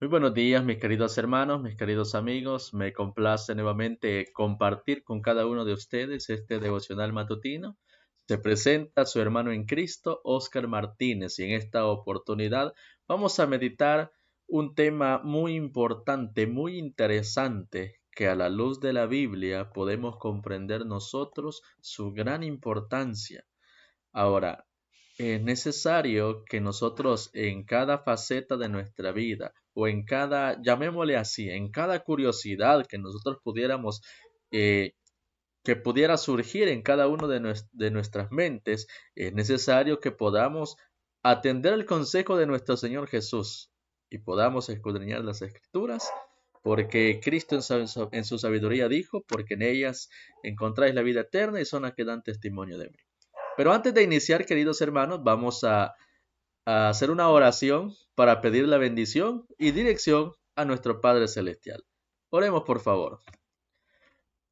Muy buenos días, mis queridos hermanos, mis queridos amigos. Me complace nuevamente compartir con cada uno de ustedes este devocional matutino. Se presenta su hermano en Cristo, Óscar Martínez, y en esta oportunidad vamos a meditar un tema muy importante, muy interesante, que a la luz de la Biblia podemos comprender nosotros su gran importancia. Ahora, es necesario que nosotros en cada faceta de nuestra vida o en cada, llamémosle así, en cada curiosidad que nosotros pudiéramos, eh, que pudiera surgir en cada uno de nuestras mentes, es necesario que podamos atender el consejo de nuestro Señor Jesús y podamos escudriñar las Escrituras, porque Cristo en su sabiduría dijo, porque en ellas encontráis la vida eterna y son las que dan testimonio de mí. Pero antes de iniciar, queridos hermanos, vamos a hacer una oración para pedir la bendición y dirección a nuestro Padre Celestial. Oremos, por favor.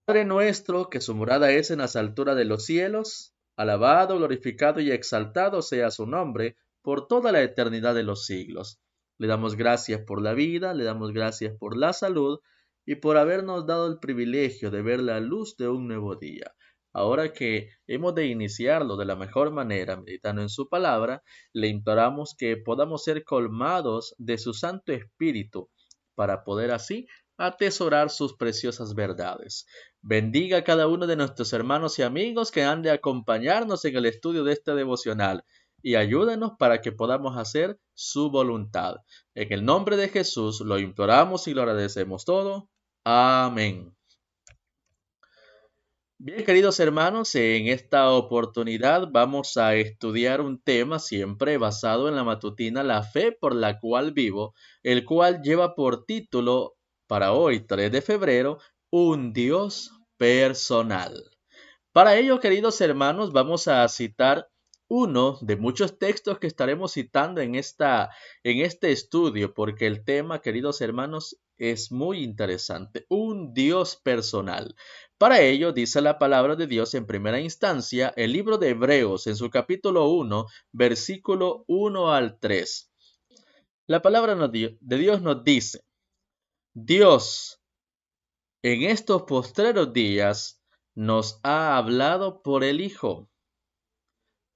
Padre nuestro, que su morada es en las alturas de los cielos, alabado, glorificado y exaltado sea su nombre por toda la eternidad de los siglos. Le damos gracias por la vida, le damos gracias por la salud y por habernos dado el privilegio de ver la luz de un nuevo día. Ahora que hemos de iniciarlo de la mejor manera, meditando en su palabra, le imploramos que podamos ser colmados de su Santo Espíritu para poder así atesorar sus preciosas verdades. Bendiga a cada uno de nuestros hermanos y amigos que han de acompañarnos en el estudio de este devocional y ayúdanos para que podamos hacer su voluntad. En el nombre de Jesús lo imploramos y lo agradecemos todo. Amén. Bien, queridos hermanos, en esta oportunidad vamos a estudiar un tema siempre basado en la matutina La fe por la cual vivo, el cual lleva por título para hoy, 3 de febrero, Un Dios personal. Para ello, queridos hermanos, vamos a citar uno de muchos textos que estaremos citando en este estudio, porque el tema, queridos hermanos, es muy interesante. Un Dios personal. Para ello, dice la palabra de Dios en primera instancia, el libro de Hebreos, en su capítulo 1, versículo 1 al 3. La palabra de Dios nos dice, Dios en estos postreros días nos ha hablado por el Hijo,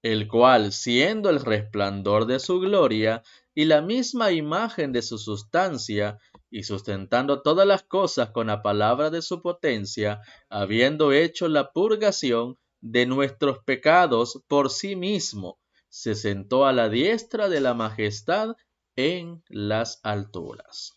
el cual, siendo el resplandor de su gloria y la misma imagen de su sustancia, y sustentando todas las cosas con la palabra de su potencia, habiendo hecho la purgación de nuestros pecados por sí mismo, se sentó a la diestra de la majestad en las alturas.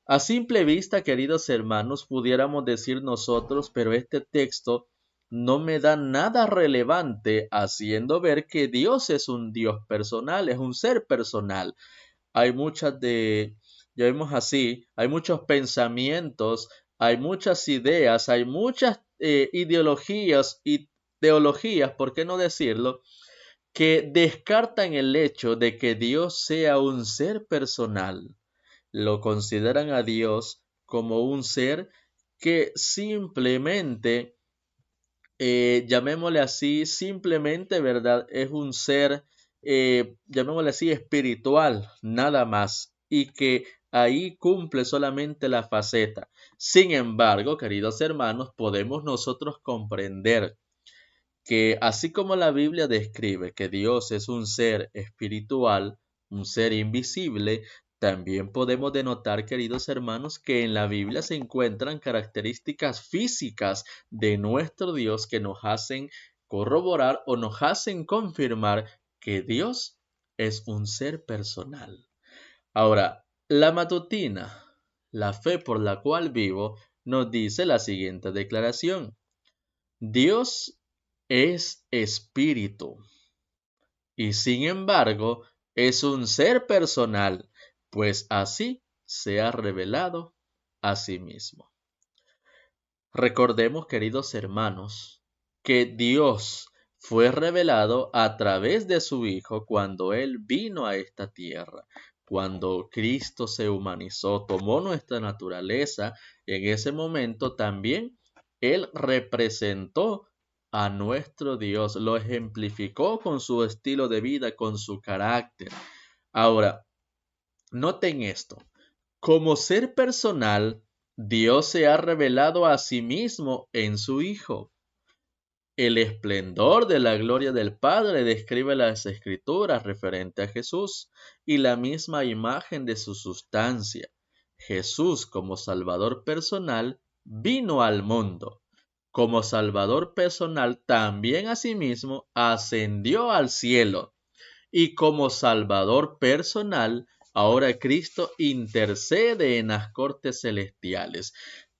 A simple vista, queridos hermanos, pudiéramos decir nosotros, pero este texto no me da nada relevante haciendo ver que Dios es un Dios personal, es un ser personal. Hay ya vemos así, hay muchos pensamientos, hay muchas ideas, hay muchas ideologías y teologías, ¿por qué no decirlo?, que descartan el hecho de que Dios sea un ser personal. Lo consideran a Dios como un ser que simplemente, llamémosle así, simplemente, ¿verdad? Es un ser, llamémosle así, espiritual, nada más, y que ahí cumple solamente la faceta. Sin embargo, queridos hermanos, podemos nosotros comprender que así como la Biblia describe que Dios es un ser espiritual, un ser invisible, también podemos denotar, queridos hermanos, que en la Biblia se encuentran características físicas de nuestro Dios que nos hacen corroborar o nos hacen confirmar que Dios es un ser personal. Ahora, la matutina, la fe por la cual vivo, nos dice la siguiente declaración. Dios es espíritu y sin embargo es un ser personal, pues así se ha revelado a sí mismo. Recordemos, queridos hermanos, que Dios fue revelado a través de su Hijo cuando Él vino a esta tierra. Cuando Cristo se humanizó, tomó nuestra naturaleza, en ese momento también Él representó a nuestro Dios, lo ejemplificó con su estilo de vida, con su carácter. Ahora, noten esto. Como ser personal, Dios se ha revelado a sí mismo en su Hijo. El esplendor de la gloria del Padre describe las Escrituras referente a Jesús y la misma imagen de su sustancia. Jesús, como Salvador personal, vino al mundo. Como Salvador personal, también asimismo ascendió al cielo. Y como Salvador personal, ahora Cristo intercede en las cortes celestiales.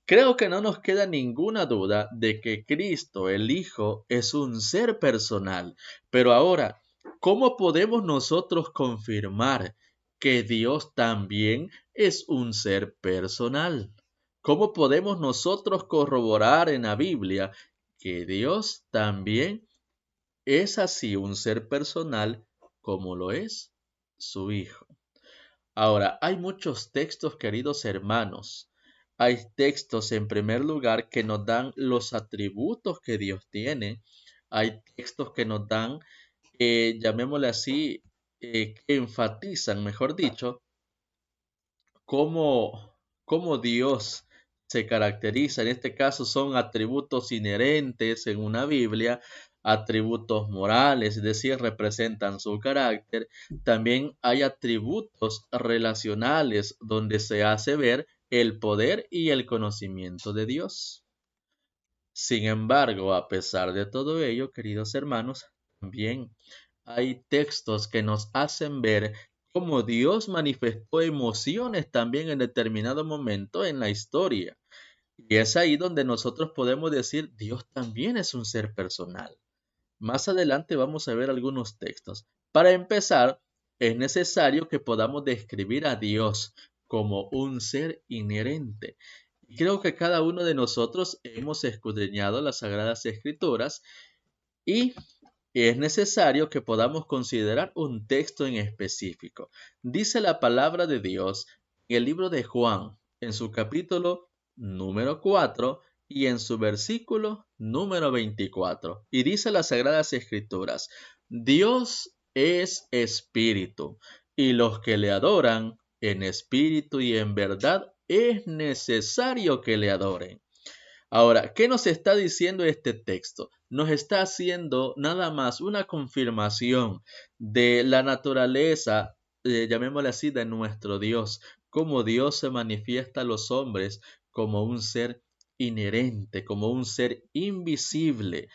Creo que no nos queda ninguna duda de que Cristo, el Hijo, es un ser personal. Pero ahora, ¿cómo podemos nosotros confirmar que Dios también es un ser personal? ¿Cómo podemos nosotros corroborar en la Biblia que Dios también es así un ser personal como lo es su Hijo? Ahora, hay muchos textos, queridos hermanos. Hay textos, en primer lugar, que nos dan los atributos que Dios tiene. Hay textos que nos dan, llamémosle así, que enfatizan, mejor dicho, cómo Dios se caracteriza. En este caso son atributos inherentes en una Biblia, atributos morales, es decir, representan su carácter. También hay atributos relacionales donde se hace ver el poder y el conocimiento de Dios. Sin embargo, a pesar de todo ello, queridos hermanos, también hay textos que nos hacen ver cómo Dios manifestó emociones también en determinado momento en la historia. Y es ahí donde nosotros podemos decir, Dios también es un ser personal. Más adelante vamos a ver algunos textos. Para empezar, es necesario que podamos describir a Dios como un ser inherente. Y creo que cada uno de nosotros hemos escudriñado las Sagradas Escrituras y es necesario que podamos considerar un texto en específico. Dice la palabra de Dios en el libro de Juan, en su capítulo número 4 y en su versículo número 24. Y dice las Sagradas Escrituras, Dios es espíritu, y los que le adoran en espíritu y en verdad es necesario que le adoren. Ahora, ¿qué nos está diciendo este texto? Nos está haciendo nada más una confirmación de la naturaleza, llamémosle así, de nuestro Dios, cómo Dios se manifiesta a los hombres como un ser inherente, como un ser invisible.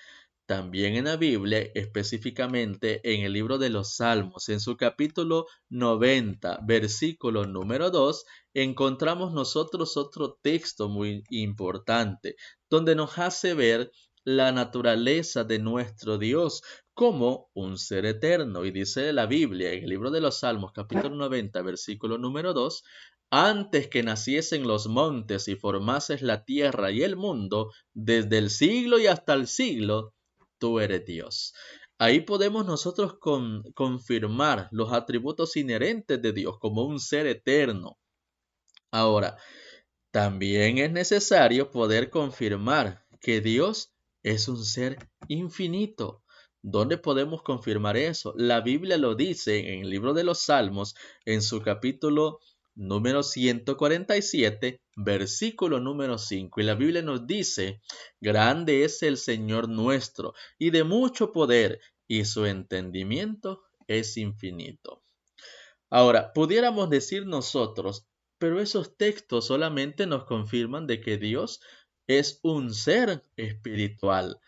También en la Biblia, específicamente en el libro de los Salmos, en su capítulo 90, versículo número 2, encontramos nosotros otro texto muy importante, donde nos hace ver la naturaleza de nuestro Dios como un ser eterno. Y dice la Biblia en el libro de los Salmos, capítulo 90, versículo número 2, antes que naciesen los montes y formases la tierra y el mundo, desde el siglo y hasta el siglo, tú eres Dios. Ahí podemos nosotros confirmar los atributos inherentes de Dios como un ser eterno. Ahora, también es necesario poder confirmar que Dios es un ser infinito. ¿Dónde podemos confirmar eso? La Biblia lo dice en el libro de los Salmos, en su capítulo número 147, versículo número 5. Y la Biblia nos dice, grande es el Señor nuestro, y de mucho poder, y su entendimiento es infinito. Ahora, pudiéramos decir nosotros, pero esos textos solamente nos confirman de que Dios es un ser espiritual.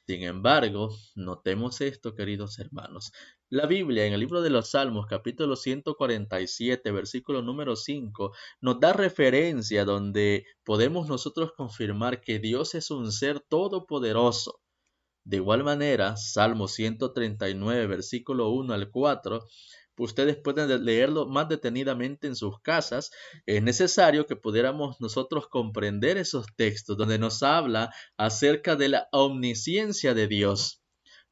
Sin embargo, notemos esto, queridos hermanos. La Biblia en el libro de los Salmos, capítulo 147, versículo número 5, nos da referencia donde podemos nosotros confirmar que Dios es un ser todopoderoso. De igual manera, Salmo 139, versículo 1 al 4, ustedes pueden leerlo más detenidamente en sus casas. Es necesario que pudiéramos nosotros comprender esos textos donde nos habla acerca de la omnisciencia de Dios.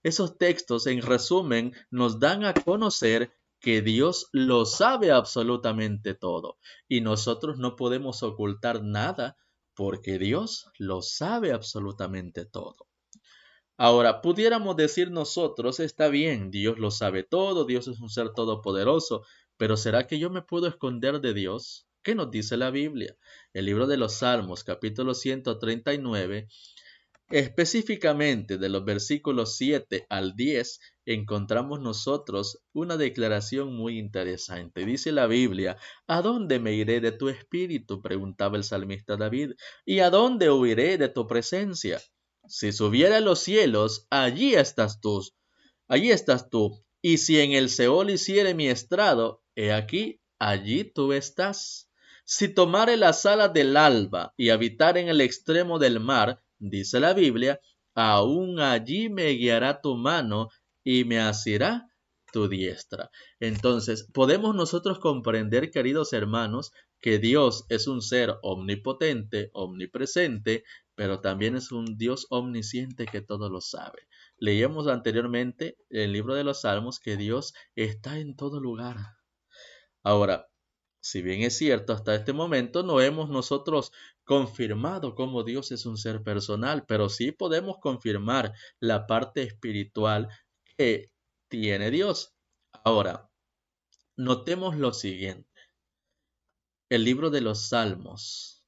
Esos textos, en resumen, nos dan a conocer que Dios lo sabe absolutamente todo y nosotros no podemos ocultar nada porque Dios lo sabe absolutamente todo. Ahora, pudiéramos decir nosotros, está bien, Dios lo sabe todo, Dios es un ser todopoderoso, pero ¿será que yo me puedo esconder de Dios? ¿Qué nos dice la Biblia? El libro de los Salmos, capítulo 139, específicamente de los versículos 7 al 10, encontramos nosotros una declaración muy interesante. Dice la Biblia: ¿a dónde me iré de tu espíritu?, preguntaba el salmista David, ¿y a dónde huiré de tu presencia? Si subiera a los cielos, allí estás tú, y si en el Seol hiciere mi estrado, he aquí, allí tú estás. Si tomare las alas del alba y habitar en el extremo del mar, dice la Biblia, aún allí me guiará tu mano y me asirá tu diestra. Entonces, podemos nosotros comprender, queridos hermanos, que Dios es un ser omnipotente, omnipresente, pero también es un Dios omnisciente que todo lo sabe. Leíamos anteriormente el libro de los Salmos que Dios está en todo lugar. Ahora, si bien es cierto, hasta este momento no hemos nosotros confirmado cómo Dios es un ser personal, pero sí podemos confirmar la parte espiritual que tiene Dios. Ahora, notemos lo siguiente. El libro de los Salmos,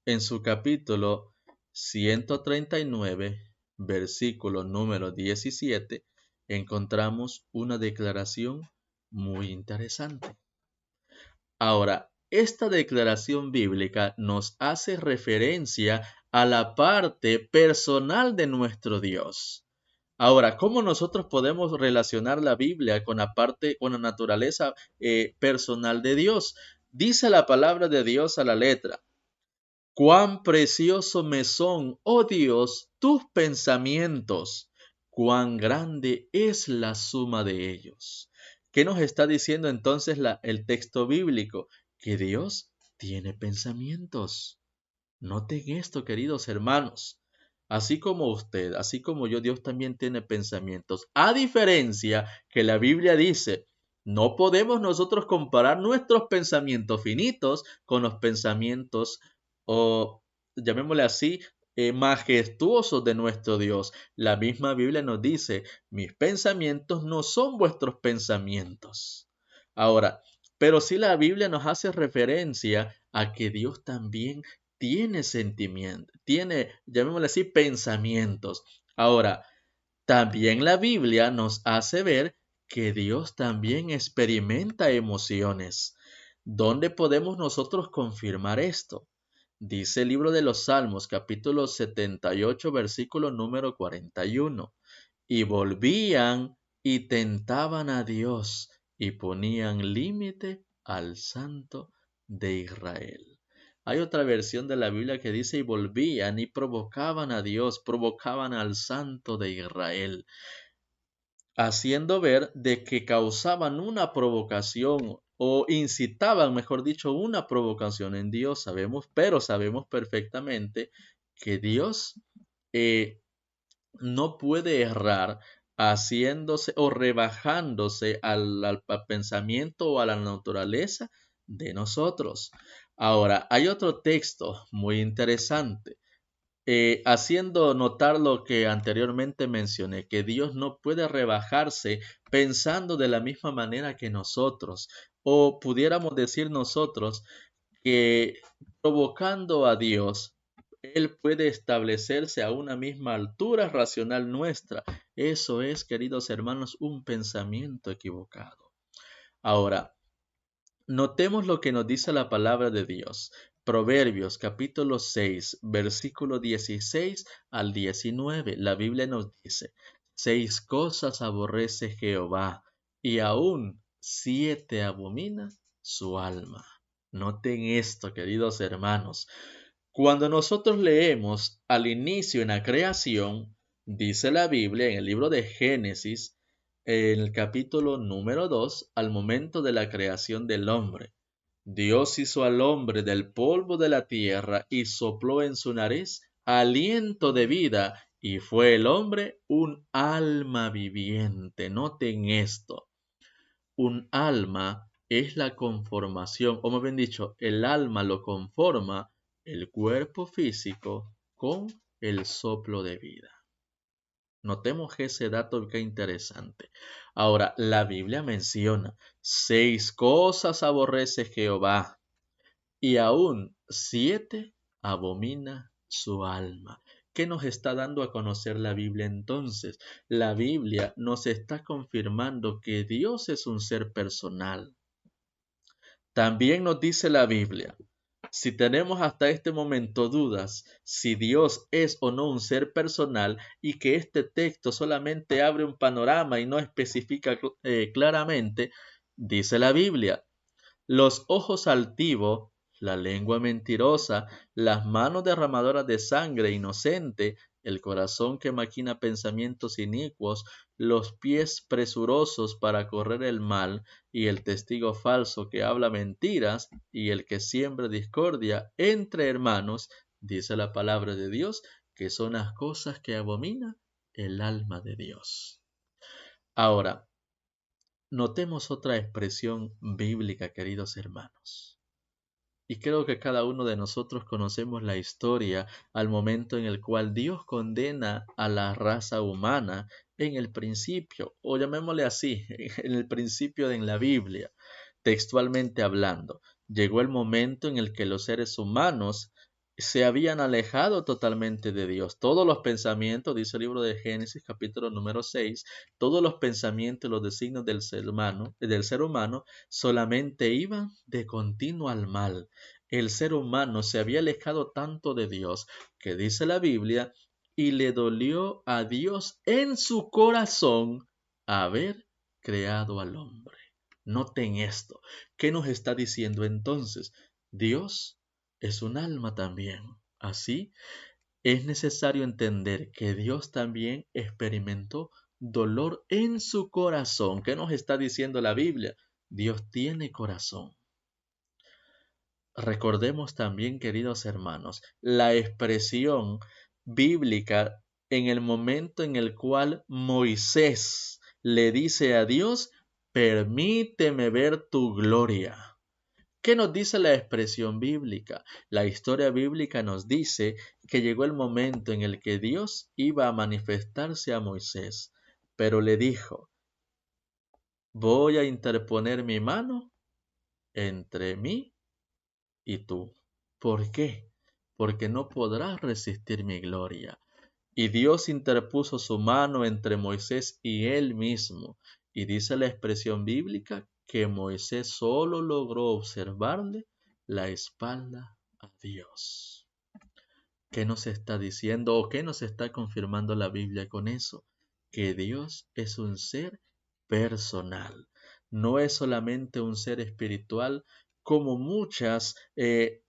en su capítulo 139, versículo número 17, encontramos una declaración muy interesante. Ahora, esta declaración bíblica nos hace referencia a la parte personal de nuestro Dios. Ahora, ¿cómo nosotros podemos relacionar la Biblia con la naturaleza personal de Dios? Dice la palabra de Dios a la letra: cuán precioso me son, oh Dios, tus pensamientos, cuán grande es la suma de ellos. ¿Qué nos está diciendo entonces el texto bíblico? Que Dios tiene pensamientos. Noten esto, queridos hermanos. Así como usted, así como yo, Dios también tiene pensamientos. A diferencia que la Biblia dice, no podemos nosotros comparar nuestros pensamientos finitos con los pensamientos, o llamémosle así, majestuosos de nuestro Dios. La misma Biblia nos dice, mis pensamientos no son vuestros pensamientos. Ahora, pero sí la Biblia nos hace referencia a que Dios también tiene sentimientos, tiene, llamémosle así, pensamientos. Ahora, también la Biblia nos hace ver que Dios también experimenta emociones. ¿Dónde podemos nosotros confirmar esto? Dice el libro de los Salmos, capítulo 78, versículo número 41. Y volvían y tentaban a Dios y ponían límite al Santo de Israel. Hay otra versión de la Biblia que dice: y volvían y provocaban a Dios, provocaban al Santo de Israel, haciendo ver de que causaban una provocación o incitaban, mejor dicho, una provocación en Dios. Sabemos perfectamente que Dios no puede errar haciéndose o rebajándose al pensamiento o a la naturaleza de nosotros. Ahora, hay otro texto muy interesante, haciendo notar lo que anteriormente mencioné, que Dios no puede rebajarse pensando de la misma manera que nosotros, o pudiéramos decir nosotros que provocando a Dios, Él puede establecerse a una misma altura racional nuestra. Eso es, queridos hermanos, un pensamiento equivocado. Ahora, notemos lo que nos dice la palabra de Dios. Proverbios capítulo 6, versículo 16 al 19. La Biblia nos dice: 6 cosas aborrece Jehová, y aún 7 abomina su alma. Noten esto, queridos hermanos. Cuando nosotros leemos al inicio en la creación, dice la Biblia en el libro de Génesis, en el capítulo número 2, al momento de la creación del hombre: Dios hizo al hombre del polvo de la tierra y sopló en su nariz aliento de vida, y fue el hombre un alma viviente. Noten esto. Un alma es la conformación, o más bien dicho, el alma lo conforma el cuerpo físico con el soplo de vida. Notemos ese dato que interesante. Ahora, la Biblia menciona: 6 cosas aborrece Jehová, y aún 7 abomina su alma. ¿Qué nos está dando a conocer la Biblia entonces? La Biblia nos está confirmando que Dios es un ser personal. También nos dice la Biblia, si tenemos hasta este momento dudas si Dios es o no un ser personal y que este texto solamente abre un panorama y no especifica claramente, dice la Biblia, los ojos altivos, la lengua mentirosa, las manos derramadoras de sangre inocente, el corazón que maquina pensamientos inicuos, los pies presurosos para correr el mal, y el testigo falso que habla mentiras, y el que siembra discordia entre hermanos, dice la palabra de Dios, que son las cosas que abomina el alma de Dios. Ahora, notemos otra expresión bíblica, queridos hermanos. Y creo que cada uno de nosotros conocemos la historia al momento en el cual Dios condena a la raza humana en el principio, o llamémosle así, en el principio en la Biblia, textualmente hablando. Llegó el momento en el que los seres humanos se habían alejado totalmente de Dios. Todos los pensamientos, dice el libro de Génesis capítulo número 6, todos los pensamientos, los designios del ser humano solamente iban de continuo al mal. El ser humano se había alejado tanto de Dios que dice la Biblia, y le dolió a Dios en su corazón haber creado al hombre. Noten esto. ¿Qué nos está diciendo entonces? Dios es un alma también. Así, es necesario entender que Dios también experimentó dolor en su corazón. ¿Qué nos está diciendo la Biblia? Dios tiene corazón. Recordemos también, queridos hermanos, la expresión bíblica en el momento en el cual Moisés le dice a Dios, permíteme ver tu gloria. ¿Qué nos dice la expresión bíblica? La historia bíblica nos dice que llegó el momento en el que Dios iba a manifestarse a Moisés, pero le dijo, voy a interponer mi mano entre mí y tú. ¿Por qué? Porque no podrás resistir mi gloria. Y Dios interpuso su mano entre Moisés y él mismo. Y dice la expresión bíblica que Moisés solo logró observarle la espalda a Dios. ¿Qué nos está diciendo o qué nos está confirmando la Biblia con eso? Que Dios es un ser personal. No es solamente un ser espiritual como muchas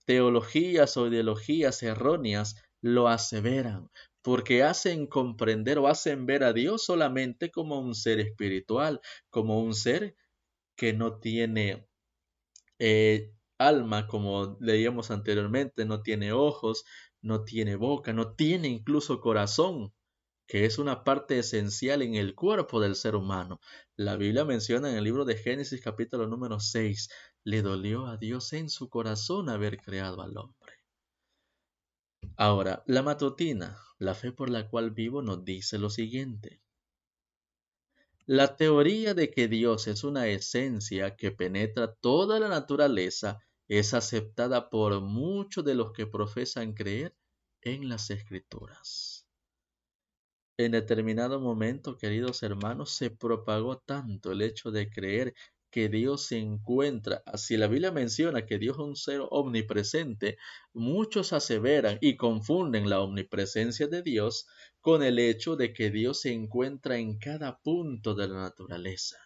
teologías o ideologías erróneas lo aseveran, porque hacen comprender o hacen ver a Dios solamente como un ser espiritual, como un ser que no tiene alma, como leíamos anteriormente, no tiene ojos, no tiene boca, no tiene incluso corazón, que es una parte esencial en el cuerpo del ser humano. La Biblia menciona en el libro de Génesis capítulo número 6, le dolió a Dios en su corazón haber creado al hombre. Ahora, la matutina, la fe por la cual vivo, nos dice lo siguiente. La teoría de que Dios es una esencia que penetra toda la naturaleza es aceptada por muchos de los que profesan creer en las Escrituras. En determinado momento, queridos hermanos, se propagó tanto el hecho de creer que Dios se encuentra, si la Biblia menciona que Dios es un ser omnipresente, muchos aseveran y confunden la omnipresencia de Dios con el hecho de que Dios se encuentra en cada punto de la naturaleza.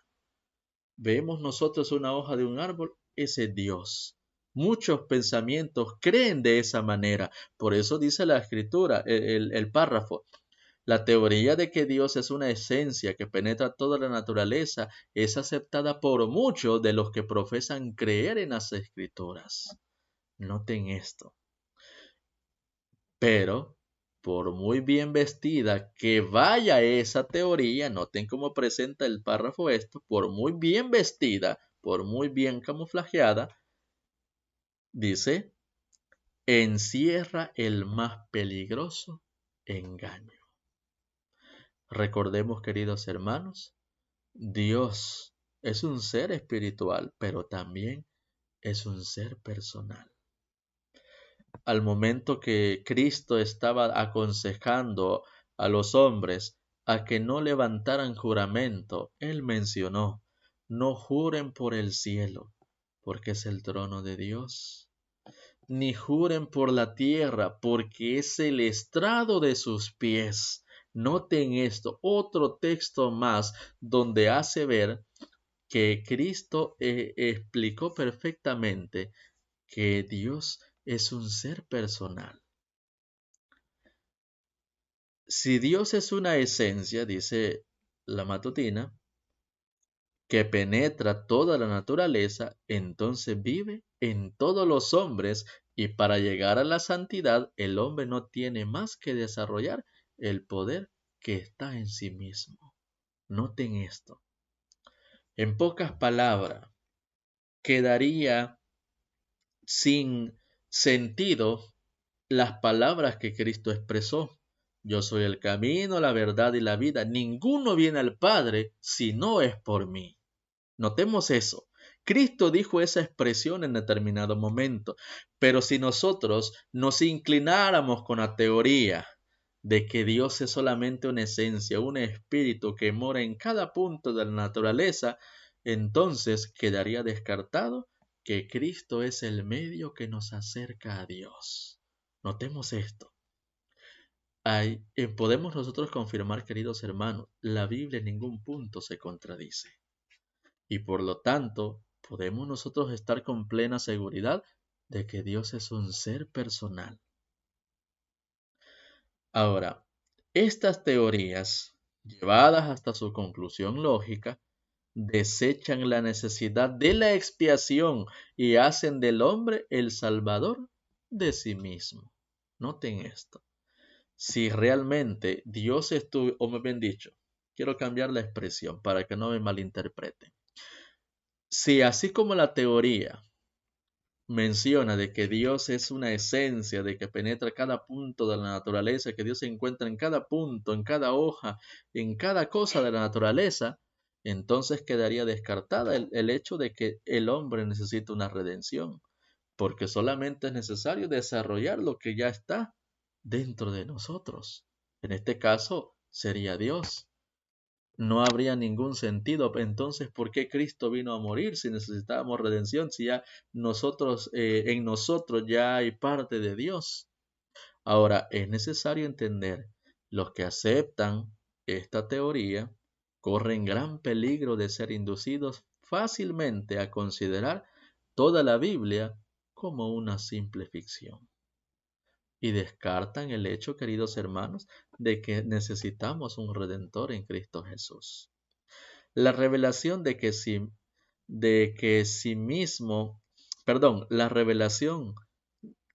Vemos nosotros una hoja de un árbol, ese es Dios. Muchos pensamientos creen de esa manera, por eso dice la escritura, el párrafo. La teoría de que Dios es una esencia que penetra toda la naturaleza es aceptada por muchos de los que profesan creer en las Escrituras. Noten esto. Pero, por muy bien vestida que vaya esa teoría, noten cómo presenta el párrafo esto, por muy bien vestida, por muy bien camuflajeada, dice, encierra el más peligroso engaño. Recordemos, queridos hermanos, Dios es un ser espiritual, pero también es un ser personal. al momento que Cristo estaba aconsejando a los hombres a que no levantaran juramento, Él mencionó, no juren por el cielo, porque es el trono de Dios, ni juren por la tierra, porque es el estrado de sus pies. Noten esto, otro texto más donde hace ver que Cristo explicó perfectamente que Dios es un ser personal. Si Dios es una esencia, dice la matutina, que penetra toda la naturaleza, entonces vive en todos los hombres y para llegar a la santidad el hombre no tiene más que desarrollar el poder que está en sí mismo. Noten esto. En pocas palabras, quedaría sin sentido las palabras que Cristo expresó. Yo soy el camino, la verdad y la vida. Ninguno viene al Padre si no es por mí. Notemos eso. Cristo dijo esa expresión en determinado momento, pero si nosotros nos inclináramos con la teoría de que Dios es solamente una esencia, un espíritu que mora en cada punto de la naturaleza, entonces quedaría descartado que Cristo es el medio que nos acerca a Dios. Notemos esto. Podemos nosotros confirmar, queridos hermanos, la Biblia en ningún punto se contradice. Y por lo tanto, podemos nosotros estar con plena seguridad de que Dios es un ser personal. Ahora, estas teorías, llevadas hasta su conclusión lógica, desechan la necesidad de la expiación y hacen del hombre el salvador de sí mismo. Noten esto. Si realmente Dios estuvo, o me bien dicho, quiero cambiar la expresión para que no me malinterpreten. Si así como la teoría menciona de que Dios es una esencia, de que penetra cada punto de la naturaleza, que Dios se encuentra en cada punto, en cada hoja, en cada cosa de la naturaleza, entonces quedaría descartada el hecho de que el hombre necesita una redención, porque solamente es necesario desarrollar lo que ya está dentro de nosotros. En este caso sería Dios. No habría ningún sentido. Entonces, ¿por qué Cristo vino a morir si necesitábamos redención? Si ya nosotros, en nosotros ya hay parte de Dios. Ahora, es necesario entender, los que aceptan esta teoría corren gran peligro de ser inducidos fácilmente a considerar toda la Biblia como una simple ficción. Y descartan el hecho, queridos hermanos, de que necesitamos un redentor en Cristo Jesús. La revelación la revelación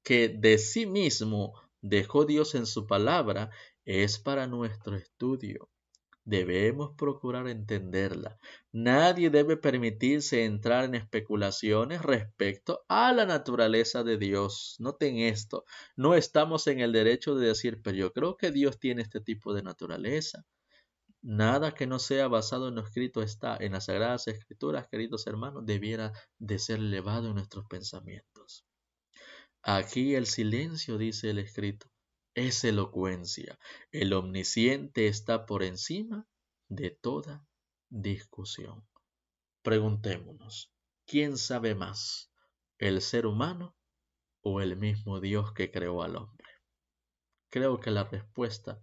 que de sí mismo dejó Dios en su palabra es para nuestro estudio. Debemos procurar entenderla. Nadie debe permitirse entrar en especulaciones respecto a la naturaleza de Dios. Noten esto. No estamos en el derecho de decir, pero yo creo que Dios tiene este tipo de naturaleza. Nada que no sea basado en lo escrito está en las Sagradas Escrituras, queridos hermanos, debiera de ser elevado en nuestros pensamientos. Aquí el silencio, dice el escrito, es elocuencia. El omnisciente está por encima de toda discusión. Preguntémonos, ¿quién sabe más, el ser humano o el mismo Dios que creó al hombre? Creo que la respuesta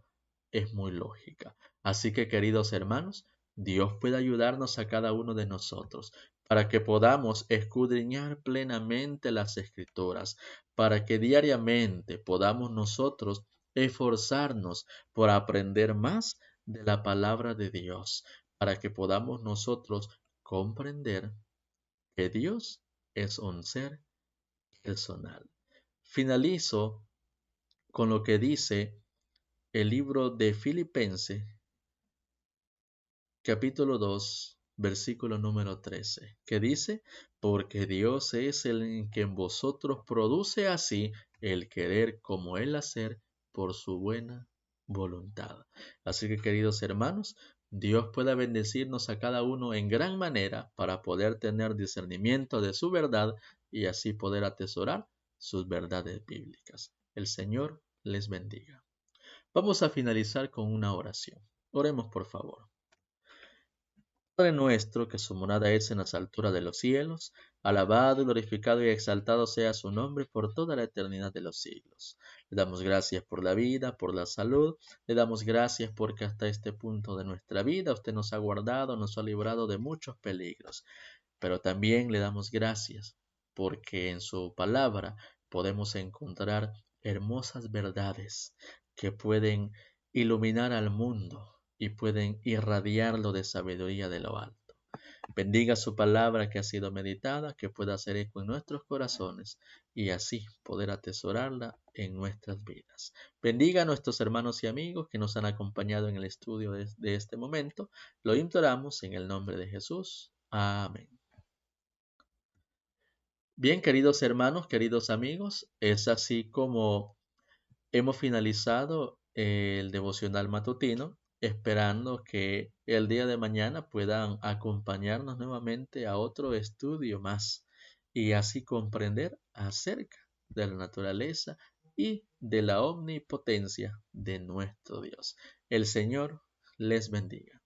es muy lógica. Así que, queridos hermanos, Dios puede ayudarnos a cada uno de nosotros para que podamos escudriñar plenamente las Escrituras, para que diariamente podamos nosotros esforzarnos por aprender más de la palabra de Dios, para que podamos nosotros comprender que Dios es un ser personal. Finalizo con lo que dice el libro de Filipenses, capítulo 2, versículo número 13, que dice, porque Dios es el que en vosotros produce así el querer como el hacer por su buena voluntad. Así que, queridos hermanos, Dios pueda bendecirnos a cada uno en gran manera para poder tener discernimiento de su verdad y así poder atesorar sus verdades bíblicas. El Señor les bendiga. Vamos a finalizar con una oración. Oremos por favor. Padre nuestro, que su morada es en las alturas de los cielos, alabado, glorificado y exaltado sea su nombre por toda la eternidad de los siglos. Le damos gracias por la vida, por la salud, le damos gracias porque hasta este punto de nuestra vida usted nos ha guardado, nos ha librado de muchos peligros, pero también le damos gracias porque en su palabra podemos encontrar hermosas verdades que pueden iluminar al mundo y pueden irradiarlo de sabiduría de lo alto. Bendiga su palabra que ha sido meditada, que pueda hacer eco en nuestros corazones y así poder atesorarla en nuestras vidas. Bendiga a nuestros hermanos y amigos que nos han acompañado en el estudio de este momento. Lo imploramos en el nombre de Jesús. Amén. Bien, queridos hermanos, queridos amigos, es así como hemos finalizado el devocional matutino, esperando que el día de mañana puedan acompañarnos nuevamente a otro estudio más y así comprender acerca de la naturaleza y de la omnipotencia de nuestro Dios. El Señor les bendiga.